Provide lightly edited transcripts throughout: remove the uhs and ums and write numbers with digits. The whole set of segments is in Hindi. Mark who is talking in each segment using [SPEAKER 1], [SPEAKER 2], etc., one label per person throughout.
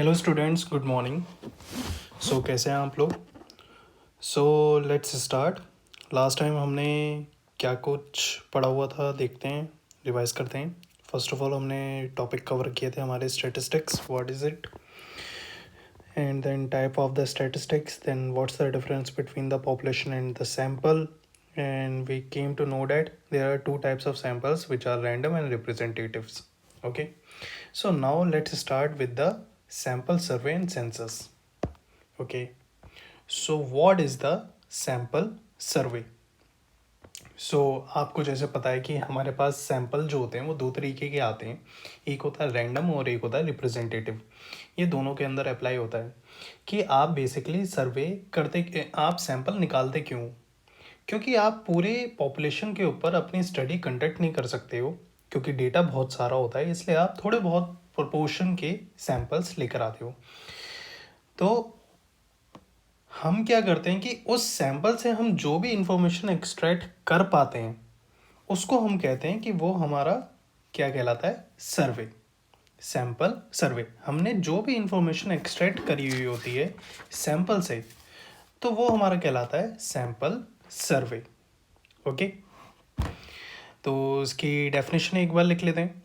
[SPEAKER 1] Hello students, good morning. कैसे हैं आप लोग? Let's start. लास्ट टाइम हमने क्या कुछ पढ़ा हुआ था, देखते हैं, रिवाइज करते हैं। फर्स्ट ऑफ ऑल हमने टॉपिक कवर किए थे हमारे statistics, what is it, and then type of the statistics, then what's the difference between the population and the sample, and we came to know that there are two types of samples which are random and representatives. Okay, so now let's start with the sample survey and census. Okay, so what is the sample survey? आपको जैसे पता है कि हमारे पास सैंपल जो होते हैं वो दो तरीके के आते हैं। एक होता है रैंडम और एक होता है रिप्रेजेंटेटिव। ये दोनों के अंदर अप्लाई होता है कि आप बेसिकली सर्वे करते, आप सैंपल निकालते क्यों? क्योंकि आप पूरे पॉपुलेशन के ऊपर अपनी स्टडी कंडक्ट नहीं कर सकते हो, क्योंकि डेटा बहुत सारा होता है, इसलिए आप थोड़े बहुत प्रोपोर्शन के सैंपल्स लेकर आते हो। तो हम क्या करते हैं कि उस सैंपल से हम जो भी इंफॉर्मेशन एक्सट्रैक्ट कर पाते हैं उसको हम कहते हैं कि वो हमारा क्या कहलाता है? सर्वे। Sample survey. हमने जो भी इंफॉर्मेशन एक्सट्रैक्ट करी हुई होती है सैंपल से, तो वो हमारा कहलाता है सैंपल सर्वे। ओके, तो इसकी डेफिनेशन एक बार लिख लेते हैं।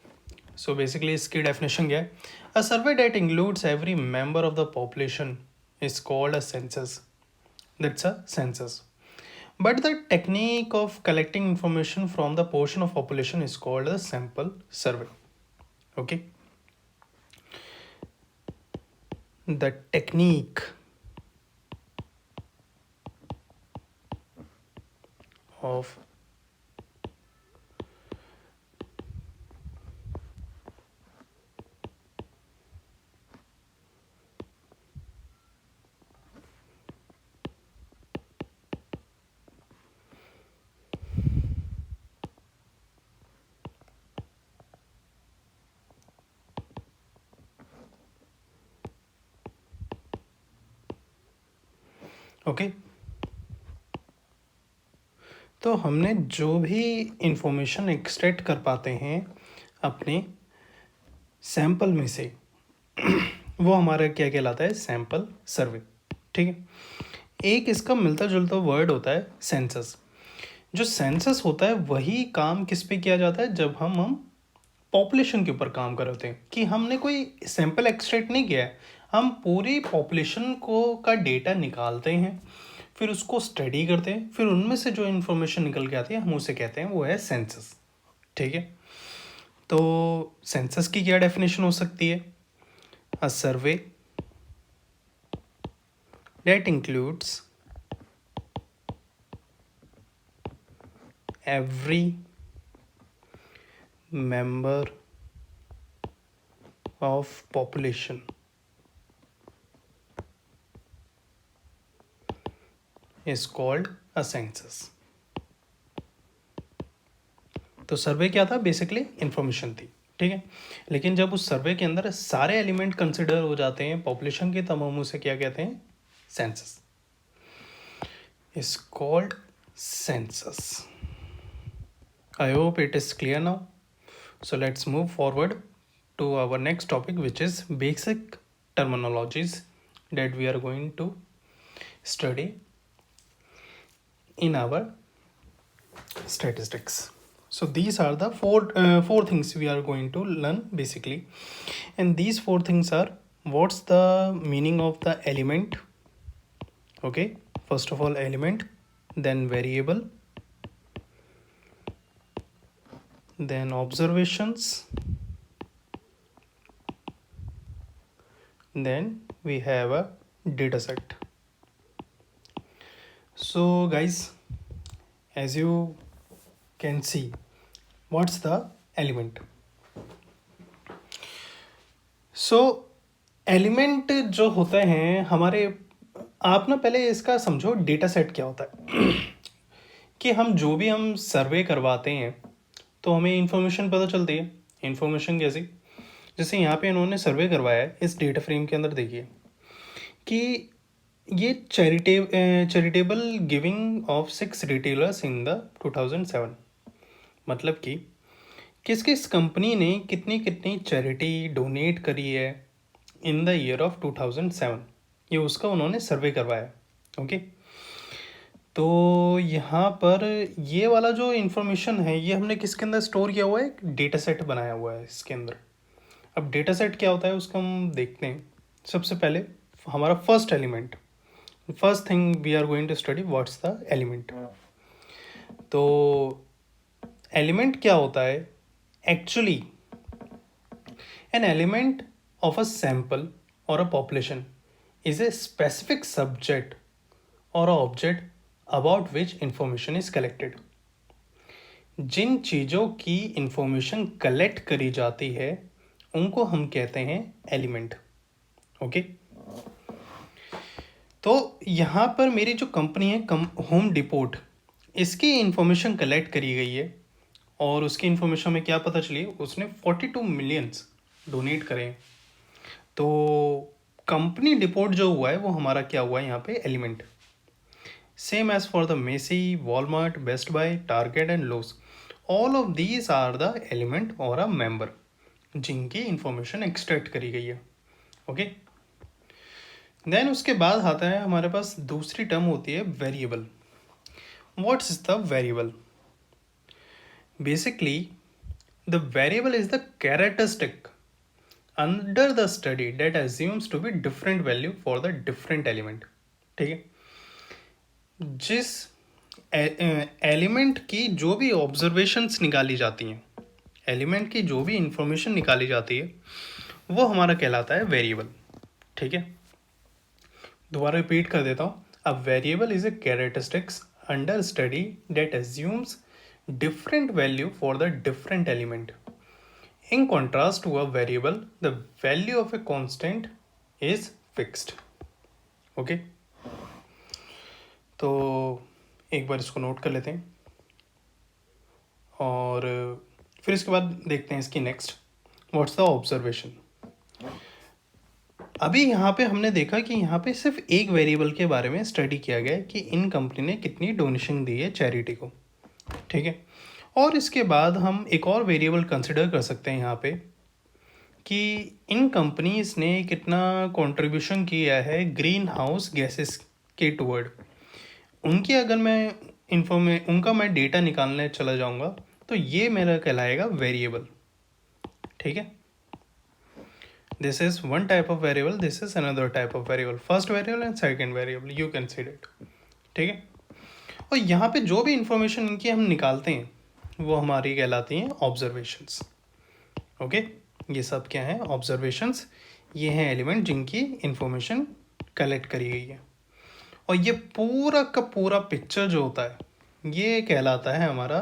[SPEAKER 1] बेसिकली इसकी डेफिनेशन क्या है? A survey that includes every member of the population is called a census. That's a census. But the technique of collecting information from the portion of population is called a sample survey. Okay. The technique of okay, तो हमने जो भी इंफॉर्मेशन एक्सट्रैक्ट कर पाते हैं अपने सैंपल में से वो हमारा क्या कहलाता है? Sample survey. ठीक है। एक इसका मिलता जुलता वर्ड होता है सेंसस। जो सेंसस होता है वही काम किस पे किया जाता है? जब हम पॉपुलेशन के ऊपर काम कर रहे थे, कि हमने कोई सैंपल एक्सट्रैक्ट नहीं किया है, हम पूरी पॉपुलेशन को का डेटा निकालते हैं, फिर उसको स्टडी करते हैं, फिर उनमें से जो इन्फॉर्मेशन निकल के आती है हम उसे कहते हैं वो है सेंसस। ठीक है। तो सेंसस की क्या डेफिनेशन हो सकती है? A survey that includes every member of population is called a census. तो सर्वे क्या था? बेसिकली इंफॉर्मेशन थी। ठीक है। लेकिन जब उस सर्वे के अंदर सारे एलिमेंट कंसिडर हो जाते हैं पॉपुलेशन के, तब हम उसे क्या कहते हैं? Census is called census. I hope it is clear now. So let's move forward to our next topic, which is basic terminologies that we are going to study in our statistics. So these are the four things we are going to learn basically, and these four things are: what's the meaning of the element? Okay, first of all element, then variable, then observations, then we have a data set. So guys, as you can see, what's the element? So element जो होते हैं हमारे, आप ना पहले इसका समझो डेटा सेट क्या होता है कि हम सर्वे करवाते हैं तो हमें इंफॉर्मेशन पता चलती है। इंफॉर्मेशन कैसी? जैसे यहाँ पे इन्होंने सर्वे करवाया है, इस डेटा फ्रेम के अंदर देखिए कि ये charitable giving of 6 retailers in the 2007, मतलब कि किस किस कंपनी ने कितनी कितनी चैरिटी डोनेट करी है इन द ईयर ऑफ 2007, ये उसका उन्होंने सर्वे करवाया। ओके, तो यहाँ पर ये वाला जो इन्फॉर्मेशन है ये हमने किसके अंदर स्टोर किया हुआ है, एक डेटा सेट बनाया हुआ है इसके अंदर। अब डेटा सेट क्या होता है उसका हम देखते हैं। सबसे पहले हमारा first element, first thing we are going to study what's the element. तो एलिमेंट क्या होता है actually? An element of a sample or a population is a specific subject or a object about which information is collected. जिन चीज़ों की इंफॉर्मेशन कलेक्ट करी जाती है उनको हम कहते हैं एलिमेंट। ओके, तो यहाँ पर मेरी जो कंपनी है होम डिपोट, इसकी इंफॉर्मेशन कलेक्ट करी गई है और उसकी इंफॉर्मेशन में क्या पता चली, उसने 42 मिलियंस डोनेट करें। तो कंपनी डिपोर्ट जो हुआ है वो हमारा क्या हुआ है यहाँ पे, element. Same as for the Macy, Walmart, Best Buy, Target and Lowe's, all of these are the element और अ मेंबर जिनकी इंफॉर्मेशन एक्सट्रैक्ट करी गई है। ओके, देन उसके बाद आता है हमारे पास दूसरी टर्म होती है variable. What's is the variable? Basically the variable is the characteristic under the study that assumes to be different value for the different element। ठीक है, जिस एलिमेंट की जो भी ऑब्जर्वेशंस निकाली जाती हैं, एलिमेंट की जो भी इंफॉर्मेशन निकाली जाती है वो हमारा कहलाता है वेरिएबल। ठीक है, दोबारा रिपीट कर देता हूँ। A variable is a characteristics under study that assumes different value for the different element। In contrast to a variable, the value of a constant is fixed। Okay, तो एक बार इसको नोट कर लेते हैं और फिर इसके बाद देखते हैं इसकी नेक्स्ट, व्हाट्स द ऑब्जर्वेशन। अभी यहाँ पे हमने देखा कि यहाँ पे सिर्फ एक वेरिएबल के बारे में स्टडी किया गया है कि इन कंपनी ने कितनी डोनेशन दी है चैरिटी को। ठीक है, और इसके बाद हम एक और वेरिएबल कंसिडर कर सकते हैं यहाँ पे कि इन कंपनीज ने कितना कंट्रीब्यूशन किया है ग्रीन हाउस गैसेस के टुवर्ड। उनकी अगर मैं उनका मैं डेटा निकालने चला जाऊँगा तो ये मेरा कहलाएगा वेरिएबल। ठीक है, this is one type of variable, this is another type of variable, first variable and second variable you can see it. ठीक है, और यहाँ पे जो भी इंफॉर्मेशन इनकी हम निकालते हैं वो हमारी कहलाती हैं ऑब्जर्वेशंस। ओके, ये सब क्या है, ऑब्जर्वेशंस। ये हैं एलिमेंट जिनकी इंफॉर्मेशन कलेक्ट करी गई है। और ये पूरा का पूरा पिक्चर जो होता है ये कहलाता है हमारा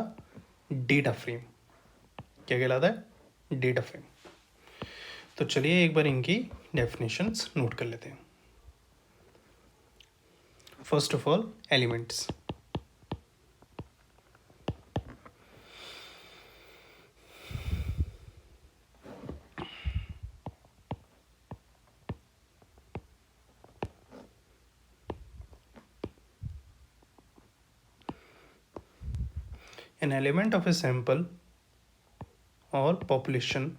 [SPEAKER 1] डेटा फ्रेम। क्या कहलाता है, डेटा फ्रेम। तो चलिए एक बार इनकी डेफिनेशंस नोट कर लेते हैं। First of all elements. An element of a sample और पॉपुलेशन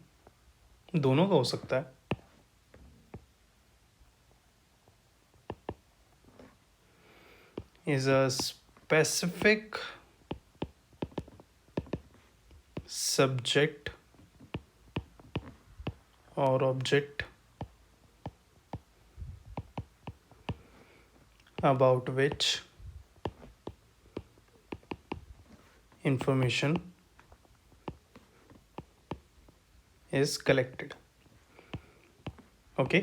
[SPEAKER 1] दोनों का हो सकता है। इज अ स्पेसिफिक सब्जेक्ट और object about which information is collected। okay,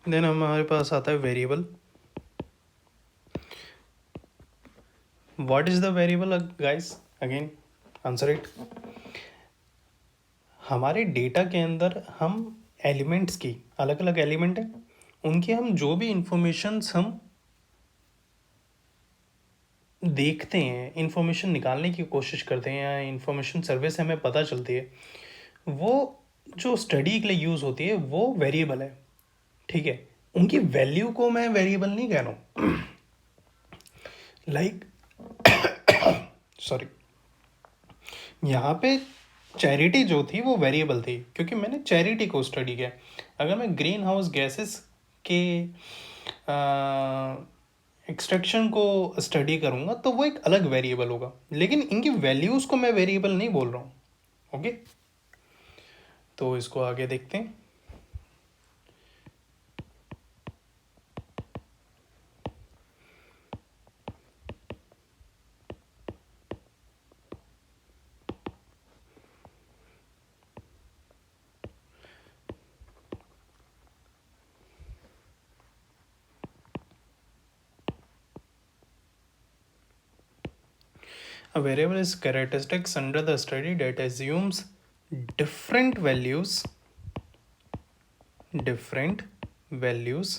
[SPEAKER 1] then हमारे पास आता है variable. What is the variable guys, again answer it. हमारे डेटा के अंदर हम एलिमेंट्स की, अलग अलग एलिमेंट हैं, उनकी हम जो भी इंफॉर्मेशंस हम देखते हैं, इंफॉर्मेशन निकालने की कोशिश करते हैं या इंफॉर्मेशन सर्वे से हमें पता चलती है, वो जो स्टडी के लिए यूज़ होती है वो वेरिएबल है। ठीक है, उनकी वैल्यू को मैं वेरिएबल नहीं कह रहा हूँ। लाइक सॉरी, यहाँ पे चैरिटी जो थी वो वेरिएबल थी, क्योंकि मैंने चैरिटी को स्टडी किया। अगर मैं ग्रीन हाउस गैसेस के एक्सट्रैक्शन को स्टडी करूँगा तो वो एक अलग वेरिएबल होगा, लेकिन इनकी वैल्यूज़ को मैं वेरिएबल नहीं बोल रहा हूँ। ओके, तो इसको आगे देखते हैं। A variable is characteristics under the study that assumes different values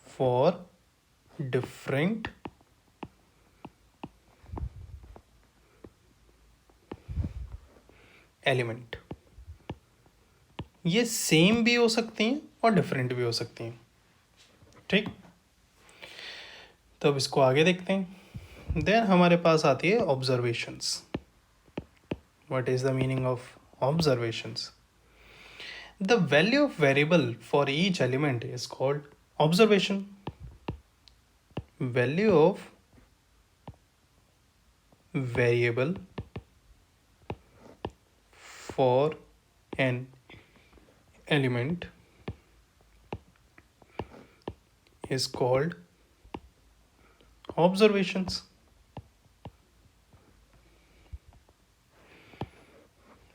[SPEAKER 1] for different element. ये सेम भी हो सकती हैं और डिफरेंट भी हो सकती हैं। ठीक, तो अब इसको आगे देखते हैं। देन हमारे पास आती है observations. What is the meaning of observations? The value of variable for each element is called observation. Value of variable for an element is called observations.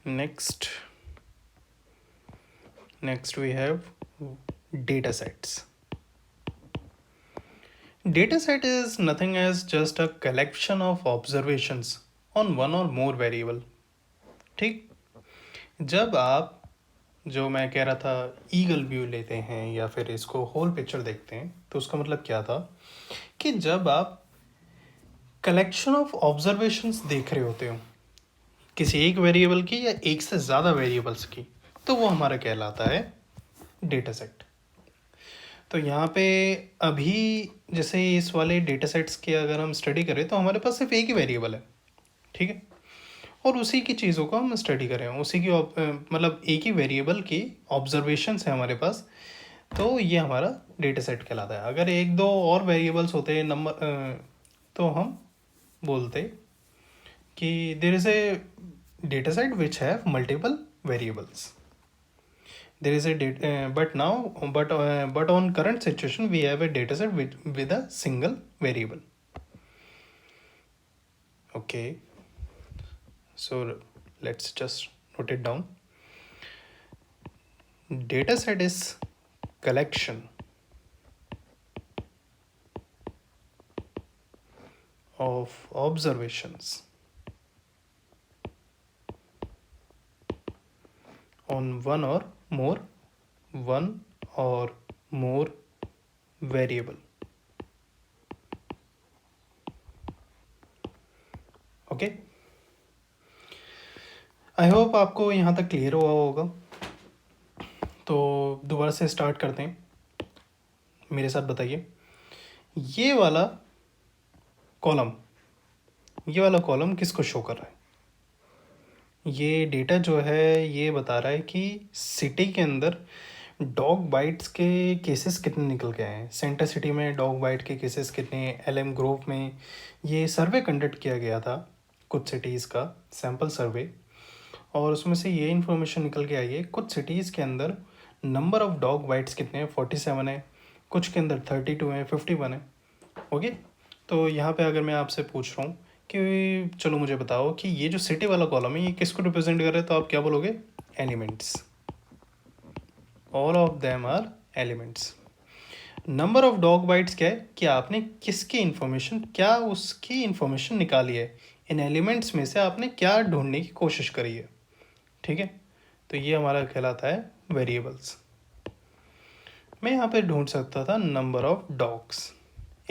[SPEAKER 1] Next we have data sets. Data set is nothing as just a collection of observations on one or more variable. ठीक, जब आप, जो मैं कह रहा था, ईगल व्यू लेते हैं या फिर इसको होल पिक्चर देखते हैं, तो उसका मतलब क्या था कि जब आप कलेक्शन ऑफ ऑब्जर्वेशंस देख रहे होते हो किसी एक वेरिएबल की या एक से ज़्यादा वेरिएबल्स की, तो वो हमारा कहलाता है डेटा सेट। तो यहाँ पे अभी जैसे इस वाले डेटा सेट्स की अगर हम स्टडी करें तो हमारे पास सिर्फ एक ही वेरिएबल है, ठीक है, और उसी की चीज़ों को हम स्टडी करें, उसी की मतलब एक ही वेरिएबल की ऑब्जर्वेशंस है हमारे पास, तो ये हमारा डेटा सेट कहलाता है। अगर एक दो और वेरिएबल्स होते हैं नंबर, तो हम बोलते कि there is a data set which have multiple variables. There is a data, but on current situation we have a data set with a single variable. Okay, so let's just note it down. Data set is collection of observations on one or more variable. Okay, I hope आपको यहाँ तक क्लियर हुआ होगा। तो दोबारा से स्टार्ट करते हैं, मेरे साथ बताइए। ये वाला कॉलम किसको शो कर रहा है? ये डेटा जो है ये बता रहा है कि सिटी के अंदर डॉग बाइट्स के केसेस कितने निकल के आए हैं। सेंटर सिटी में डॉग बाइट के केसेस कितने, एलएम ग्रोव में ये सर्वे कंडक्ट किया गया था, कुछ सिटीज़ का सैम्पल सर्वे, और उसमें से ये इन्फॉर्मेशन निकल के आई है कुछ सिटीज़ के अंदर नंबर ऑफ डॉग बाइट्स कितने हैं, 47 है, कुछ के अंदर 32 है, 51 है। ओके, तो यहाँ पे अगर मैं आपसे पूछ रहा हूँ कि चलो मुझे बताओ कि ये जो सिटी वाला कॉलम है ये किसको रिप्रेजेंट कर रहा है, तो आप क्या बोलोगे? Elements. All of them are elements. Number of dog bites क्या है कि आपने किसकी इन्फॉर्मेशन, क्या उसकी इन्फॉर्मेशन निकाली है, इन एलिमेंट्स में से आपने क्या ढूंढने की कोशिश करी है। ठीक है, तो ये हमारा कहलाता है वेरिएबल्स। मैं यहाँ पे ढूंढ सकता था नंबर ऑफ डॉग्स,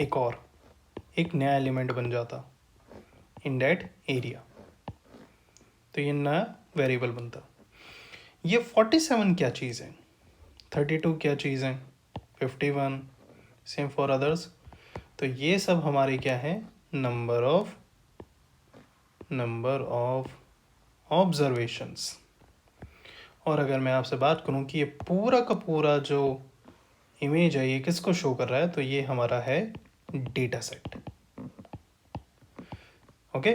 [SPEAKER 1] एक नया एलिमेंट बन जाता इन दैट एरिया, तो ये नया वेरिएबल बनता। ये 47 क्या चीज़ है, 32 क्या चीज़ है, 51, सेम फॉर अदर्स। तो ये सब हमारे क्या है, नंबर ऑफ ऑब्जर्वेशंस। और अगर मैं आपसे बात करूं कि ये पूरा का पूरा जो इमेज है ये किसको शो कर रहा है, तो ये हमारा है डेटा सेट। ओके,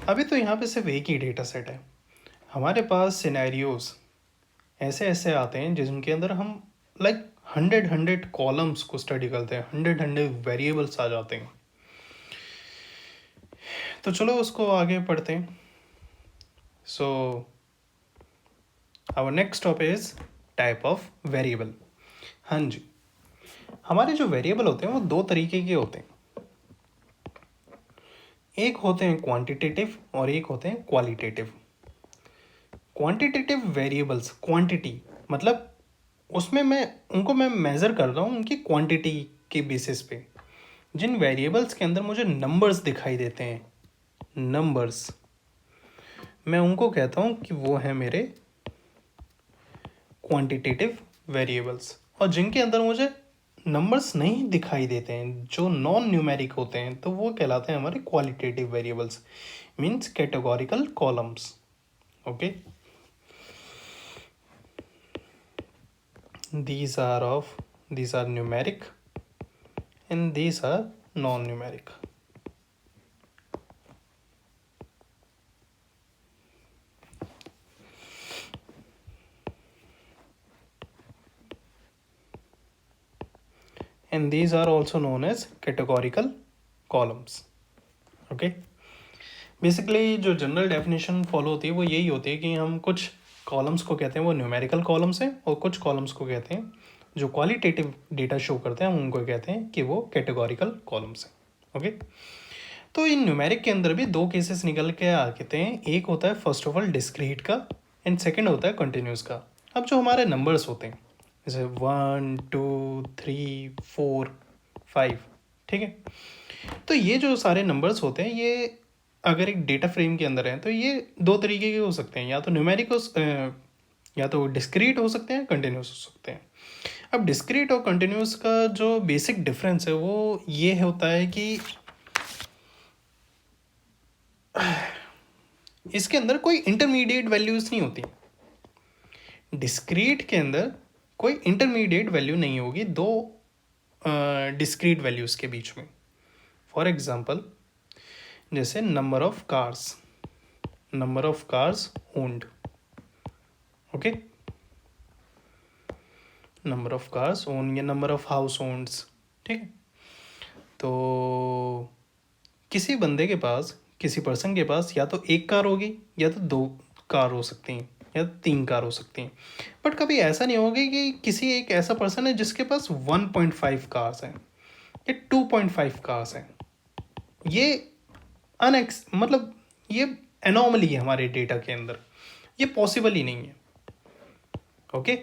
[SPEAKER 1] अभी तो यहाँ पे सिर्फ एक ही डेटा सेट है। हमारे पास सिनेरियोज ऐसे ऐसे आते हैं जिनके अंदर हम लाइक हंड्रेड कॉलम्स को स्टडी करते हैं, हंड्रेड वेरिएबल्स आ जाते हैं। तो चलो उसको आगे पढ़ते हैं। So our next topic is type of variable. हाँ जी, हमारे जो वेरिएबल होते हैं वो दो तरीके के होते हैं। एक होते हैं क्वांटिटेटिव और एक होते हैं क्वालिटेटिव। क्वांटिटेटिव वेरिएबल्स, क्वांटिटी मतलब उसमें मैं मेज़र कर रहा हूँ उनकी क्वांटिटी के बेसिस पे। जिन वेरिएबल्स के अंदर मुझे नंबर्स दिखाई देते हैं, नंबर्स, मैं उनको कहता हूँ कि वो है मेरे क्वांटिटेटिव वेरिएबल्स। और जिनके अंदर मुझे नंबर्स नहीं दिखाई देते हैं, जो नॉन न्यूमेरिक होते हैं, तो वो कहलाते हैं हमारे qualitative variables, means categorical columns. Okay, these are numeric and these are non-numeric. And these are also known as categorical columns. Okay, basically जो जनरल डेफिनेशन फॉलो होती है वो यही होती है कि हम कुछ कॉलम्स को कहते हैं वो न्यूमेरिकल कॉलम्स हैं, और कुछ कॉलम्स को कहते हैं जो क्वालिटेटिव डेटा शो करते हैं हम उनको कहते हैं कि वो कैटेगोरिकल कॉलम्स हैं। ओके, तो इन न्यूमेरिक के अंदर भी दो केसेस निकल के आते हैं। एक होता है फर्स्ट ऑफ ऑल डिस्क्रीट का, एंड सेकंड होता है कंटिन्यूस का। अब जो हमारे नंबर्स होते हैं जैसे 1 2 3 4 5, ठीक है, तो ये जो सारे नंबर्स होते हैं ये अगर एक डेटा फ्रेम के अंदर है तो ये दो तरीके के हो सकते हैं, या तो न्यूमेरिक या तो डिस्क्रीट हो सकते हैं, कंटिन्यूस हो सकते हैं। अब डिस्क्रीट और कंटिन्यूस का जो बेसिक डिफरेंस है वो ये होता है कि इसके अंदर कोई इंटरमीडिएट वैल्यूज नहीं होती। डिस्क्रीट के अंदर कोई इंटरमीडिएट वैल्यू नहीं होगी दो डिस्क्रीट वैल्यूज के बीच में। फॉर एग्जांपल जैसे number of cars owned. Okay, number of cars own या नंबर ऑफ हाउस ओन्ड्स, ठीक है। तो किसी बंदे के पास, किसी पर्सन के पास या तो एक कार होगी या तो दो कार हो सकती हैं या तीन कार हो सकती हैं, बट कभी ऐसा नहीं होगा कि किसी एक ऐसा पर्सन है जिसके पास 1.5 कार्स हैं या 2.5 कार्स हैं। ये मतलब ये एनॉमली है हमारे डेटा के अंदर, ये पॉसिबल ही नहीं है। ओके,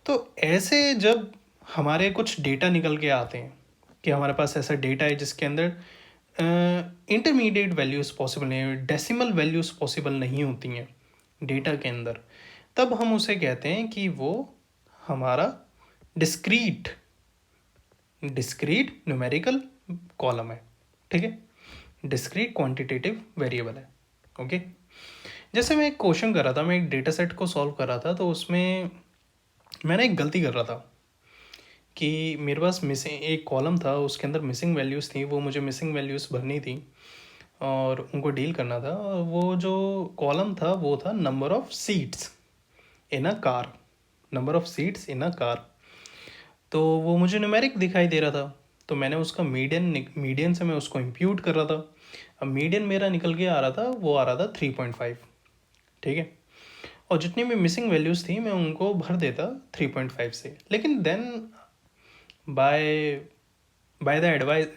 [SPEAKER 1] तो ऐसे जब हमारे कुछ डेटा निकल के आते हैं कि हमारे पास ऐसा डेटा है जिसके अंदर इंटरमीडिएट वैल्यूज़ पॉसिबल नहीं है, डेसिमल वैल्यूज़ पॉसिबल नहीं होती हैं डेटा के अंदर, तब हम उसे कहते हैं कि वो हमारा डिस्क्रीट न्यूमेरिकल कॉलम है, ठीक है, डिस्क्रीट क्वांटिटेटिव वेरिएबल है। ओके, जैसे मैं एक क्वेश्चन कर रहा था, मैं एक डेटा सेट को सॉल्व कर रहा था, तो उसमें मैंने एक गलती कर रहा था कि मेरे पास मिसिंग एक कॉलम था, उसके अंदर मिसिंग वैल्यूज़ थी, वो मुझे मिसिंग वैल्यूज़ भरनी थी और उनको डील करना था। और वो जो कॉलम था वो था number of seats in a car, number of seats in a car. तो वो मुझे न्यूमेरिक दिखाई दे रहा था, तो मैंने उसका मीडियन से मैं उसको इम्प्यूट कर रहा था। अब मीडियन मेरा निकल के आ रहा था, वो आ रहा था 3.5, ठीक है, और जितनी भी मिसिंग वैल्यूज़ थी मैं उनको भर देता 3.5 से। लेकिन बाय द एडवाइस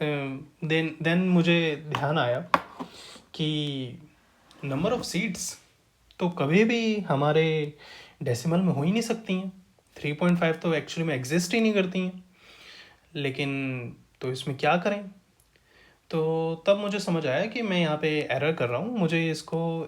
[SPEAKER 1] देन मुझे ध्यान आया कि नंबर ऑफ़ सीट्स तो कभी भी हमारे डेसिमल में हो ही नहीं सकती हैं, 3.5 तो एक्चुअली में एग्जिस्ट ही नहीं करती हैं। लेकिन तो इसमें क्या करें, तो तब मुझे समझ आया कि मैं यहाँ पे एरर कर रहा हूँ, मुझे इसको